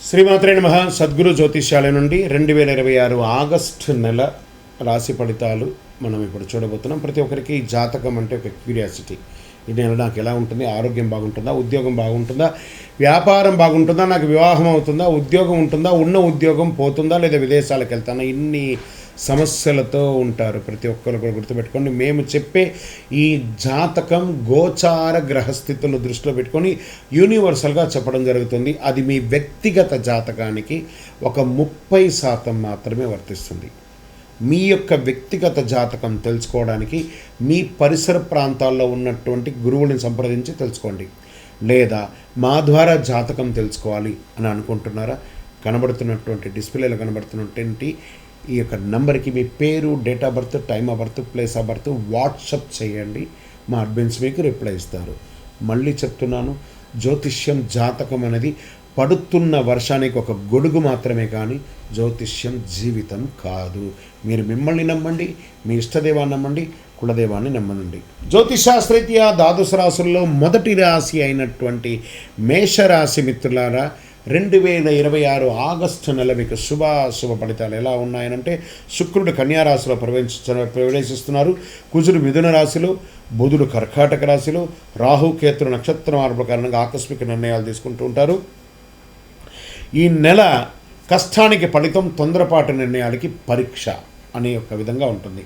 శ్రీమాత్రే నమః. సద్గురు జ్యోతిష్యాలయం నుండి 2026 ఆగస్టు నెల రాశి ఫలితాలు మనం ఇప్పుడు చూడబోతున్నాం. ప్రతి ఒక్కరికి జాతకం అంటే ఒక క్యూరియాసిటీ. ఈ నెల నాకు ఎలా ఉంటుంది, ఆరోగ్యం బాగుంటుందా, ఉద్యోగం బాగుంటుందా, వ్యాపారం బాగుంటుందా, నాకు వివాహం అవుతుందా, ఉద్యోగం ఉంటుందా, ఉన్న ఉద్యోగం పోతుందా, లేదా విదేశాలకు వెళ్తానా, ఇన్ని సమస్యలతో ఉంటారు. ప్రతి ఒక్కరు కూడా గుర్తుపెట్టుకోండి, మేము చెప్పే ఈ జాతకం గోచార గ్రహస్థితులను దృష్టిలో పెట్టుకొని యూనివర్సల్గా చెప్పడం జరుగుతుంది. అది మీ వ్యక్తిగత జాతకానికి ఒక 30% మాత్రమే వర్తిస్తుంది. మీ యొక్క వ్యక్తిగత జాతకం తెలుసుకోవడానికి మీ పరిసర ప్రాంతాల్లో ఉన్నటువంటి గురువుని సంప్రదించి తెలుసుకోండి. లేదా మా ద్వారా జాతకం తెలుసుకోవాలి అని అనుకుంటున్నారా? కనబడుతున్నటువంటి డిస్ప్లేలో కనబడుతున్నటువంటి ఈ యొక్క నంబర్కి మీ పేరు, date of birth, time of birth, place of birth WhatsApp చేయండి. మా అడ్మిన్స్ మీకు రిప్లై ఇస్తారు. మళ్ళీ చెప్తున్నాను, జ్యోతిష్యం జాతకం అనేది పడుతున్న వర్షానికి ఒక గొడుగు మాత్రమే, కానీ జ్యోతిష్యం జీవితం కాదు. మీరు మిమ్మల్ని నమ్మండి, మీ ఇష్టదేవాన్ని నమ్మండి, కులదేవాన్ని నమ్మనండి. జ్యోతిషాస్త్రీత్యా ద్వాదశ రాశుల్లో మొదటి రాశి అయినటువంటి మేషరాశి మిత్రులారా, 2026 ఆగస్టు నెల మీకు శుభాశుభ ఫలితాలు ఎలా ఉన్నాయనంటే, శుక్రుడు కన్యారాశిలో ప్రవేశిస్తున్నారు, కుజుడు మిథున రాశిలో, బుధుడు కర్కాటక రాశిలో, రాహు కేతుడు నక్షత్ర మార్పుల కారణంగా ఆకస్మిక నిర్ణయాలు తీసుకుంటూ ఉంటారు. ఈ నెల కష్టానికి ఫలితం, తొందరపాటు నిర్ణయాలకి పరీక్ష అనే ఒక విధంగా ఉంటుంది.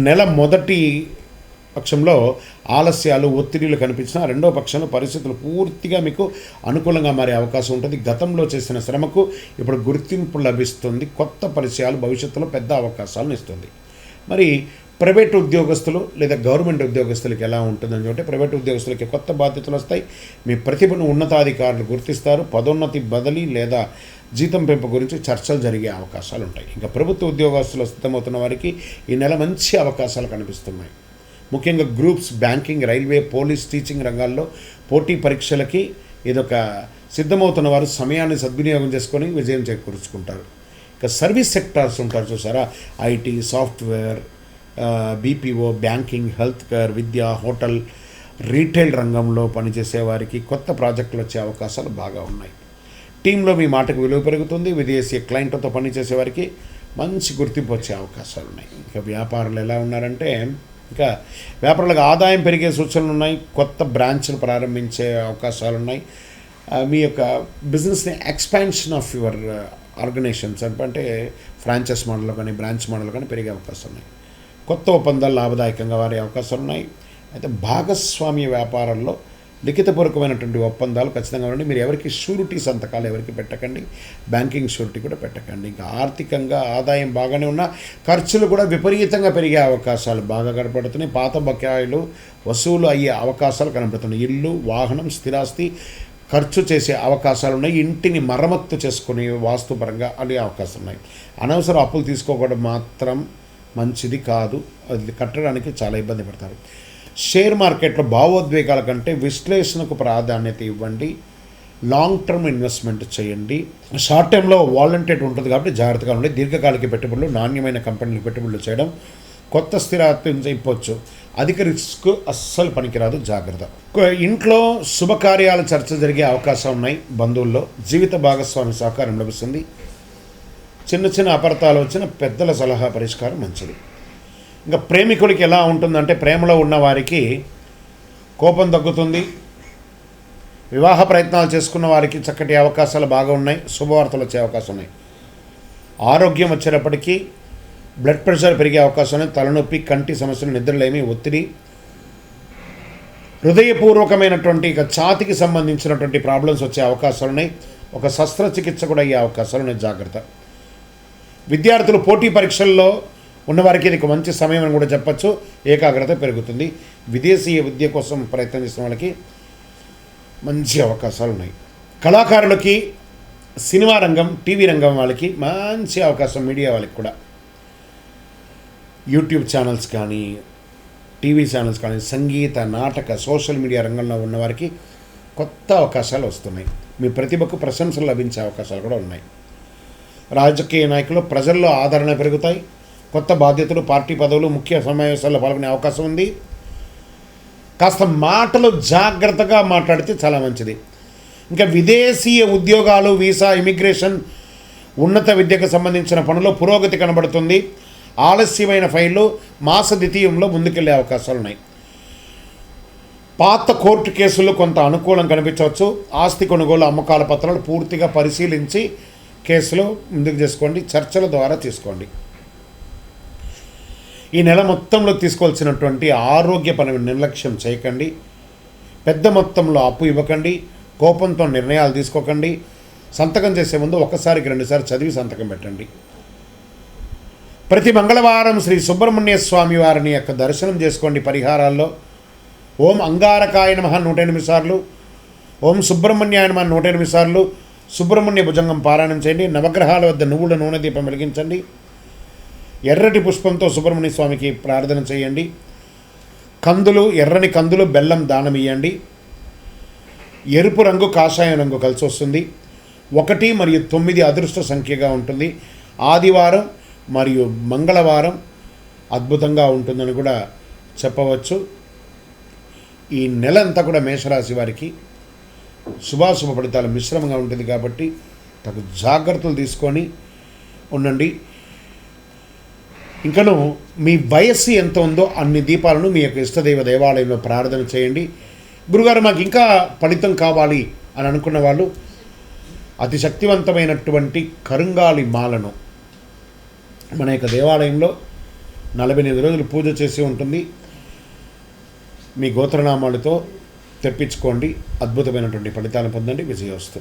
నెల మొదటి పక్షంలో ఆలస్యాలు, ఒత్తిడిలు కనిపించినా రెండో పక్షంలో పరిస్థితులు పూర్తిగా మీకు అనుకూలంగా మారే అవకాశం ఉంటుంది. గతంలో చేసిన శ్రమకు ఇప్పుడు గుర్తింపు లభిస్తుంది. కొత్త పరిచయాలు భవిష్యత్తులో పెద్ద అవకాశాలను ఇస్తుంది. మరి ప్రైవేటు ఉద్యోగస్తులు లేదా గవర్నమెంట్ ఉద్యోగస్తులకి ఎలా ఉంటుందని అంటే, ప్రైవేటు ఉద్యోగస్తులకి కొత్త బాధ్యతలు వస్తాయి. మీ ప్రతిభను ఉన్నతాధికారులు గుర్తిస్తారు. పదోన్నతి, బదిలీ లేదా జీతం పెంపు గురించి చర్చలు జరిగే అవకాశాలు ఉంటాయి. ఇంకా ప్రభుత్వ ఉద్యోగస్తులు సిద్ధమవుతున్న వారికి ఈ నెల మంచి అవకాశాలు కనిపిస్తున్నాయి. ముఖ్యంగా groups, banking, railway, police, teaching రంగాల్లో పోటీ పరీక్షలకి ఇదొక సిద్ధమవుతున్న వారు సమయాన్ని సద్వినియోగం చేసుకొని విజయం చేకూర్చుకుంటారు. ఇక సర్వీస్ సెక్టార్స్ ఉంటారు చూసారా, IT, software, BPO, banking, health care, Vidya, hotel, retail రంగంలో పనిచేసే వారికి కొత్త ప్రాజెక్టులు వచ్చే అవకాశాలు బాగా ఉన్నాయి. టీంలో మీ మాటకు విలువ పెరుగుతుంది. విదేశీ క్లయింట్లతో పనిచేసే వారికి మంచి గుర్తింపు వచ్చే అవకాశాలు ఉన్నాయి. ఇక వ్యాపారులు ఎలా ఉన్నారంటే, ఇంకా వ్యాపారులకు ఆదాయం పెరిగే సూచనలు ఉన్నాయి. కొత్త బ్రాంచ్లు ప్రారంభించే అవకాశాలు ఉన్నాయి. మీ యొక్క బిజినెస్ని ఎక్స్పాన్షన్ ఆఫ్ యువర్ ఆర్గనైజేషన్స్ అంటే ఫ్రాంచైజ్ మోడల్ కానీ బ్రాంచ్ మోడల్ కానీ పెరిగే అవకాశాలు ఉన్నాయి. కొత్త ఒప్పందాలు లాభదాయకంగా వారే అవకాశాలు ఉన్నాయి. అయితే భాగస్వామ్య వ్యాపారాల్లో లిఖితపూర్వకమైనటువంటి ఒప్పందాలు ఖచ్చితంగా ఉండండి. మీరు ఎవరికి షూరిటీ సంతకాలు ఎవరికి పెట్టకండి, బ్యాంకింగ్ షూరిటీ కూడా పెట్టకండి. ఇంకా ఆర్థికంగా ఆదాయం బాగానే ఉన్నా ఖర్చులు కూడా విపరీతంగా పెరిగే అవకాశాలు బాగా కనపడుతున్నాయి. పాత బకాయిలు వసూలు అయ్యే అవకాశాలు కనపడుతున్నాయి. ఇల్లు, వాహనం, స్థిరాస్తి ఖర్చు చేసే అవకాశాలు ఉన్నాయి. ఇంటిని మరమ్మత్తు చేసుకునే వాస్తుపరంగా అనే అవకాశాలు ఉన్నాయి. అనవసర అప్పులు తీసుకోకూడదు మాత్రం మంచిది కాదు. అది కట్టడానికి చాలా ఇబ్బంది పడతారు. షేర్ మార్కెట్లో భావోద్వేగాల కంటే విశ్లేషణకు ప్రాధాన్యత ఇవ్వండి. లాంగ్ టర్మ్ ఇన్వెస్ట్మెంట్ చేయండి. షార్ట్ టైంలో వాలంటేట్ ఉంటుంది కాబట్టి జాగ్రత్తగా ఉండి. దీర్ఘకాలిక పెట్టుబడులు, నాణ్యమైన కంపెనీలకు పెట్టుబడులు చేయడం, కొత్త స్థిరాస్తి ఇవ్వచ్చు. అధిక రిస్క్ అస్సలు పనికిరాదు, జాగ్రత్త. ఇంట్లో శుభకార్యాల చర్చ జరిగే అవకాశం ఉన్నాయి. బంధువుల్లో జీవిత భాగస్వామి సహకారం లభిస్తుంది. చిన్న చిన్న అపార్థాలు వచ్చిన పెద్దల సలహా పరిష్కారం మంచిది. ఇంకా ప్రేమికులకి ఎలా ఉంటుందంటే, ప్రేమలో ఉన్న వారికి కోపం తగ్గుతుంది. వివాహ ప్రయత్నాలు చేసుకున్న వారికి చక్కటి అవకాశాలు బాగా ఉన్నాయి. శుభవార్తలు వచ్చే అవకాశం ఉన్నాయి. ఆరోగ్యం వచ్చేటప్పటికీ బ్లడ్ ప్రెషర్ పెరిగే అవకాశం ఉన్నాయి. తలనొప్పి, కంటి సమస్యలు, నిద్రలేమి, ఒత్తిడి, హృదయపూర్వకమైనటువంటి ఇక ఛాతికి సంబంధించినటువంటి ప్రాబ్లమ్స్ వచ్చే అవకాశాలు ఉన్నాయి. ఒక శస్త్రచికిత్స కూడా అయ్యే అవకాశాలు ఉన్నాయి, జాగ్రత్త. విద్యార్థులు పోటీ పరీక్షల్లో ఉన్నవారికి ఇది ఒక మంచి సమయం అని కూడా చెప్పచ్చు. ఏకాగ్రత పెరుగుతుంది. విదేశీయ విద్య కోసం ప్రయత్నం చేసిన వాళ్ళకి మంచి అవకాశాలు ఉన్నాయి. కళాకారులకి, సినిమా రంగం, టీవీ రంగం వాళ్ళకి మంచి అవకాశం. మీడియా వాళ్ళకి కూడా యూట్యూబ్ ఛానల్స్ కానీ, టీవీ ఛానల్స్ కానీ, సంగీత, నాటక, సోషల్ మీడియా రంగంలో ఉన్నవారికి కొత్త అవకాశాలు వస్తున్నాయి. మీ ప్రతిభకు ప్రశంసలు లభించే అవకాశాలు కూడా ఉన్నాయి. రాజకీయ నాయకులు, ప్రజల్లో ఆదరణ పెరుగుతాయి. కొత్త బాధ్యతలు, పార్టీ పదవులు, ముఖ్య సమావేశాల్లో పాల్గొనే అవకాశం ఉంది. కాస్త మాటలు జాగ్రత్తగా మాట్లాడితే చాలా మంచిది. ఇంకా విదేశీయ ఉద్యోగాలు, వీసా, ఇమిగ్రేషన్, ఉన్నత విద్యకు సంబంధించిన పనులు పురోగతి కనబడుతుంది. ఆలస్యమైన ఫైళ్ళు మాస ద్వితీయంలో ముందుకెళ్లే అవకాశాలు ఉన్నాయి. పాత కోర్టు కేసుల్లో కొంత అనుకూలం కనిపించవచ్చు. ఆస్తి కొనుగోలు, అమ్మకాల పత్రాలు పూర్తిగా పరిశీలించి కేసులో ముందుకు చేసుకోండి. చర్చల ద్వారా తీసుకోండి. ఈ నెల మొత్తంలో తీసుకోవాల్సినటువంటి ఆరోగ్యపరమైన నిర్లక్ష్యం చేయకండి. పెద్ద మొత్తంలో అప్పు ఇవ్వకండి. కోపంతో నిర్ణయాలు తీసుకోకండి. సంతకం చేసే ముందు ఒకసారికి 2 సార్లు చదివి సంతకం పెట్టండి. ప్రతి మంగళవారం శ్రీ సుబ్రహ్మణ్య స్వామి వారిని యొక్క దర్శనం చేసుకోండి. పరిహారాల్లో ఓం అంగారకాయ నమః 108 సార్లు, ఓం సుబ్రహ్మణ్యాయ నమః 108 సార్లు సుబ్రహ్మణ్య భుజంగం పారాయణం చేయండి. నవగ్రహాల వద్ద నువ్వుల నూనె దీపం వెలిగించండి. ఎర్రటి పుష్పంతో సుబ్రహ్మణ్య స్వామికి ప్రార్థన చేయండి. కందులు, ఎర్రని కందులు, బెల్లం దానం ఇవ్వండి. ఎరుపు రంగు, కాషాయం రంగు కలిసి వస్తుంది. 1 మరియు 9 అదృష్ట సంఖ్యగా ఉంటుంది. ఆదివారం మరియు మంగళవారం అద్భుతంగా ఉంటుందని కూడా చెప్పవచ్చు. ఈ నెల అంతా కూడా మేషరాశి వారికి శుభాశుభ ఫలితాలు మిశ్రమంగా ఉంటుంది కాబట్టి తగు జాగ్రత్తలు తీసుకొని ఉండండి. ఇంకను మీ వయస్సు ఎంత ఉందో అన్ని దీపాలను మీ యొక్క ఇష్టదైవ దేవాలయంలో ప్రార్థన చేయండి. గురుగారు మాకు ఇంకా ఫలితం కావాలి అని అనుకున్న వాళ్ళు అతి శక్తివంతమైనటువంటి కరుంగాలి మాలను మన యొక్క దేవాలయంలో 48 రోజులు పూజ చేసి ఉంటుంది. మీ గోత్రనామాలతో తెప్పించుకోండి. అద్భుతమైనటువంటి ఫలితాలను పొందండి. విజయోస్తు.